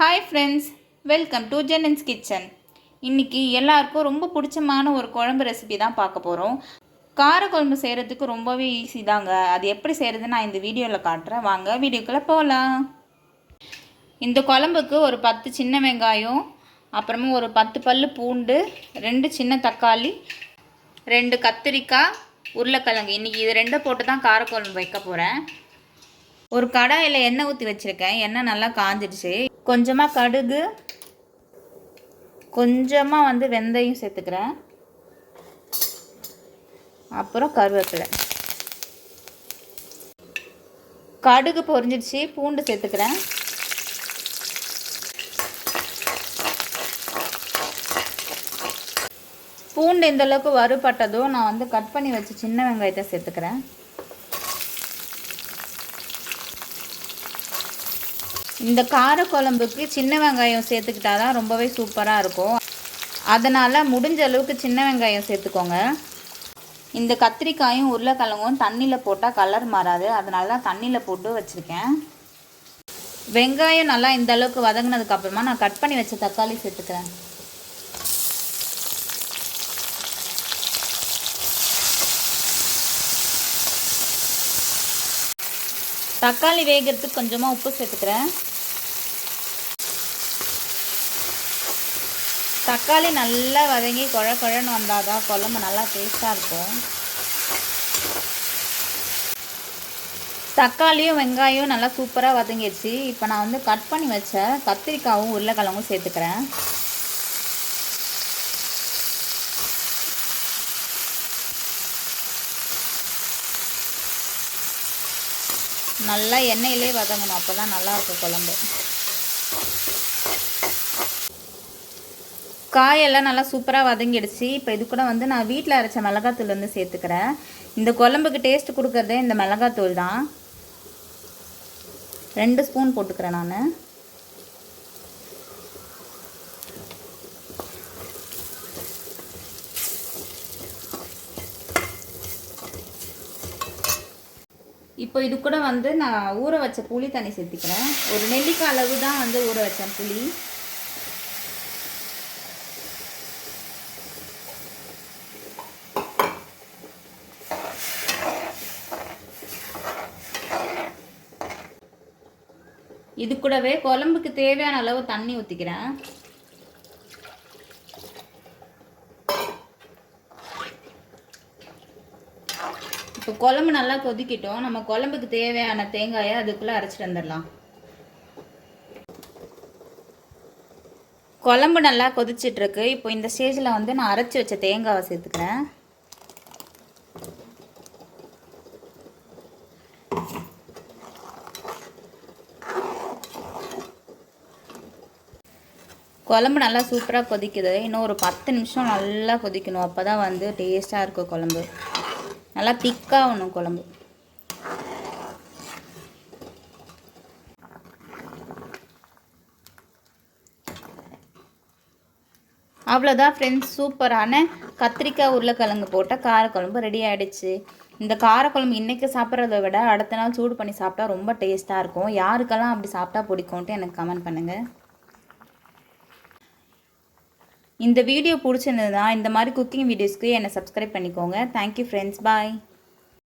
Hi friends, welcome to Jennans kitchen. இன்றைக்கி எல்லாருக்கும் ரொம்ப பிடிச்சமான ஒரு குழம்பு ரெசிபி தான் பார்க்க போகிறோம். காரக்குழம்பு செய்கிறதுக்கு ரொம்பவே ஈஸி தாங்க. அது எப்படி செய்கிறதுன்னு நான் இந்த வீடியோவில் காட்டுறேன். வாங்க வீடியோக்குள்ளே போகலாம். இந்த குழம்புக்கு ஒரு 10 சின்ன வெங்காயம், அப்புறமா ஒரு 10 பல் பூண்டு, 2 சின்ன தக்காளி, 2 கத்திரிக்காய், உருளைக்கிழங்கு, இன்றைக்கி இது 2 போட்டு தான் காரக்குழம்பு வைக்க போகிறேன். ஒரு கடாயில் எண்ணெய் ஊற்றி வச்சுருக்கேன். எண்ணெய் நல்லா காஞ்சிடுச்சு. கொஞ்சமாக கடுகு, கொஞ்சமாக வெந்தயம் சேர்த்துக்கிறேன். அப்புறம் கருவேப்பிலை. கடுகு பொரிஞ்சிடுச்சு. பூண்டு சேர்த்துக்கிறேன். பூண்டு இந்தளவுக்கு வறுபட்டதும் நான் கட் பண்ணி வச்சு சின்ன வெங்காயத்தை சேர்த்துக்கிறேன். இந்த காரக்குழம்புக்கு சின்ன வெங்காயம் சேர்த்துக்கிட்டா தான் ரொம்பவே சூப்பராக இருக்கும். அதனால் முடிஞ்ச அளவுக்கு சின்ன வெங்காயம் சேர்த்துக்கோங்க. இந்த கத்திரிக்காயும் உருளைக்கிழங்கும் தண்ணியில் போட்டால் கலர் மாறாது, அதனால தான் தண்ணியில் போட்டு வச்சுருக்கேன். வெங்காயம் நல்லா இந்த அளவுக்கு வதங்கினதுக்கப்புறமா நான் கட் பண்ணி வச்ச தக்காளி சேர்த்துக்கிறேன். தக்காளி வேகிறதுக்கு கொஞ்சமாக உப்பு சேர்த்துக்கிறேன். தக்காளி நல்லா வதங்கி குழன்னு வந்தால் தான் குழம்பு நல்லா டேஸ்ட்டாக இருக்கும். தக்காளியும் வெங்காயம் நல்லா சூப்பராக வதங்கிடுச்சு. இப்போ நான் கட் பண்ணி வச்ச கத்திரிக்காயும் உருளைக்கிழங்கும் சேர்த்துக்கிறேன். நல்லா எண்ணெயிலே வதங்கணும், அப்போ தான் நல்லாயிருக்கும் குழம்பு. காயெல்லாம் நல்லா சூப்பராக வதங்கிடுச்சு. இப்போ இது கூட நான் வீட்டில் அரைச்ச மிளகாத்தூள் சேர்த்துக்கிறேன். இந்த குழம்புக்கு டேஸ்ட் கொடுக்குறதே இந்த மிளகாத்தூள் தான். 2 ஸ்பூன் போட்டுக்கிறேன் நான். இப்போ இது கூட நான் ஊற வச்ச புளி தண்ணி சேர்த்துக்கிறேன். ஒரு நெல்லிக்காய் அளவு தான் ஊற வச்சேன் புளி. இது கூடவே குழம்புக்கு தேவையான அளவு தண்ணி ஊற்றிக்கிறேன். இப்போ குழம்பு நல்லா கொதிக்கிட்டோம். நம்ம குழம்புக்கு தேவையான தேங்காயை அதுக்குள்ளே அரைச்சிட்டு வந்துடலாம். குழம்பு நல்லா கொதிச்சிட்ருக்கு. இப்போ இந்த ஸ்டேஜில் நான் அரைச்சி வச்ச தேங்காவை சேர்த்துக்கிறேன். குழம்பு நல்லா சூப்பராக கொதிக்குது. இன்னும் ஒரு 10 நிமிஷம் நல்லா கொதிக்கணும். அப்போ தான் டேஸ்ட்டாக இருக்கும் குழம்பு. நல்லா திக்காகணும் குழம்பு. அவ்வளோதான் ஃப்ரெண்ட்ஸ், சூப்பரான கத்திரிக்காய் உருளைக்கிழங்கு போட்ட காரக்குழம்பு ரெடி ஆகிடுச்சு. இந்த காரக்குழம்பு இன்றைக்கி சாப்பிட்றத விட அடுத்த நாள் சூடு பண்ணி சாப்பிட்டா ரொம்ப டேஸ்ட்டாக இருக்கும். யாருக்கெல்லாம் அப்படி சாப்பிட்டா பிடிக்கும்ன்ட்டு எனக்கு கமெண்ட் பண்ணுங்கள். இந்த வீடியோ பிடிச்சிருந்ததுன்னா இந்த மாதிரி குக்கிங் வீடியோஸ்க்கு என்னை சப்ஸ்கிரைப் பண்ணிக்கோங்க. தேங்க்யூ ஃப்ரெண்ட்ஸ், பாய்.